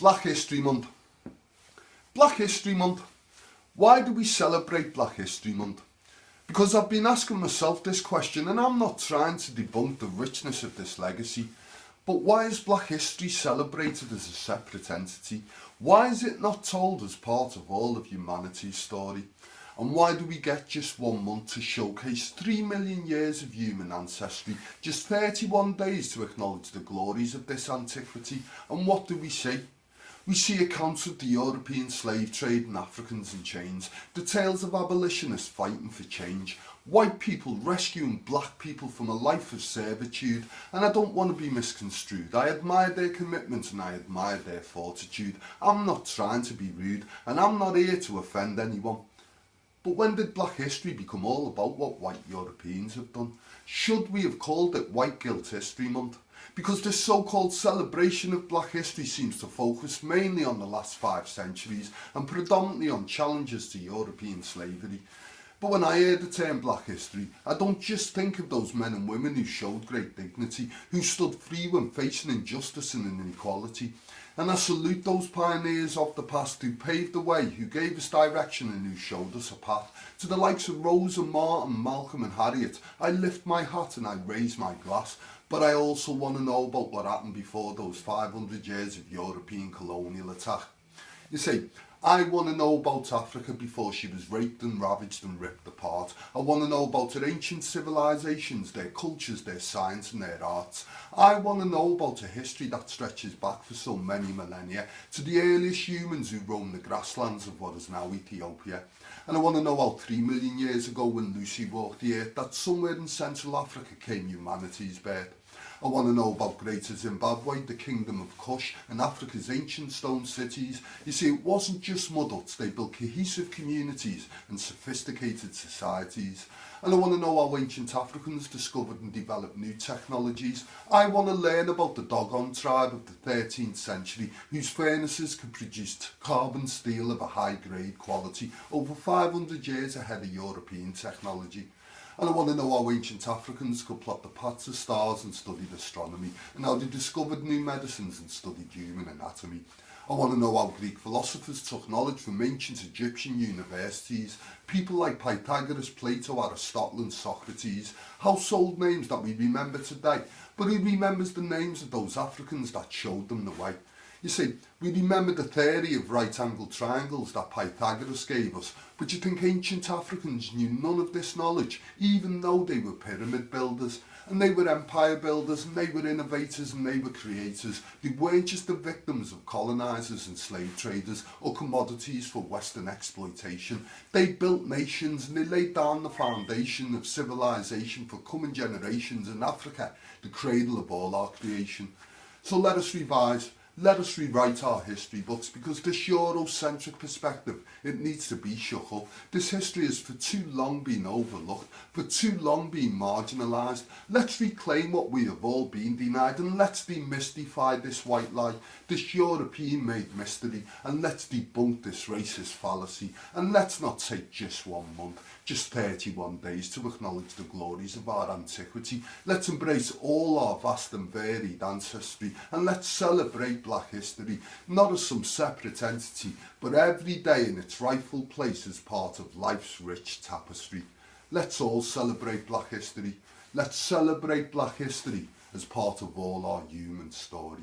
Black History Month. Black History Month. Why do we celebrate Black History Month? Because I've been asking myself this question, and I'm not trying to debunk the richness of this legacy, but why is Black history celebrated as a separate entity? Why is it not told as part of all of humanity's story? And why do we get just 1 month to showcase 3 million years of human ancestry, just 31 days to acknowledge the glories of this antiquity? And what do we see? We see accounts of the European slave trade and Africans in chains, the tales of abolitionists fighting for change, white people rescuing black people from a life of servitude, and I don't want to be misconstrued. I admire their commitment and I admire their fortitude. I'm not trying to be rude and I'm not here to offend anyone. But when did Black history become all about what white Europeans have done? Should we have called it White Guilt History Month? Because this so-called celebration of Black history seems to focus mainly on the last 5 centuries and predominantly on challenges to European slavery. But when I hear the term Black history, I don't just think of those men and women who showed great dignity, who stood free when facing injustice and inequality. And I salute those pioneers of the past who paved the way, who gave us direction and who showed us a path. To the likes of Rosa, Martin, Malcolm and Harriet, I lift my hat and I raise my glass. But I also want to know about what happened before those 500 years of European colonial attack. You see, I want to know about Africa before she was raped and ravaged and ripped apart. I want to know about her ancient civilizations, their cultures, their science and their arts. I want to know about a history that stretches back for so many millennia to the earliest humans who roamed the grasslands of what is now Ethiopia. And I want to know how 3 million years ago when Lucy walked the earth, that somewhere in Central Africa came humanity's birth. I want to know about Greater Zimbabwe, the Kingdom of Kush and Africa's ancient stone cities. You see, it wasn't just mud huts, they built cohesive communities and sophisticated societies. And I want to know how ancient Africans discovered and developed new technologies. I want to learn about the Dogon tribe of the 13th century, whose furnaces could produce carbon steel of a high grade quality over 500 years ahead of European technology. And I want to know how ancient Africans could plot the paths of stars and studied astronomy, and how they discovered new medicines and studied human anatomy. I want to know how Greek philosophers took knowledge from ancient Egyptian universities, people like Pythagoras, Plato, Aristotle and Socrates, household names that we remember today, but who remembers the names of those Africans that showed them the way? You see, we remember the theory of right-angled triangles that Pythagoras gave us, but you think ancient Africans knew none of this knowledge, even though they were pyramid builders, and they were empire builders, and they were innovators, and they were creators. They weren't just the victims of colonisers and slave traders or commodities for Western exploitation. They built nations and they laid down the foundation of civilization for coming generations in Africa, the cradle of all our creation. So let us revise. Let us rewrite our history books, because this Eurocentric perspective, it needs to be shook up. This history has for too long been overlooked, for too long been marginalised. Let's reclaim what we have all been denied, and let's demystify this white lie, this European-made mystery, and let's debunk this racist fallacy. And let's not take just 1 month, just 31 days to acknowledge the glories of our antiquity. Let's embrace all our vast and varied ancestry, and let's celebrate Black history, not as some separate entity, but every day in its rightful place as part of life's rich tapestry. Let's all celebrate Black history. Let's celebrate Black history as part of all our human story.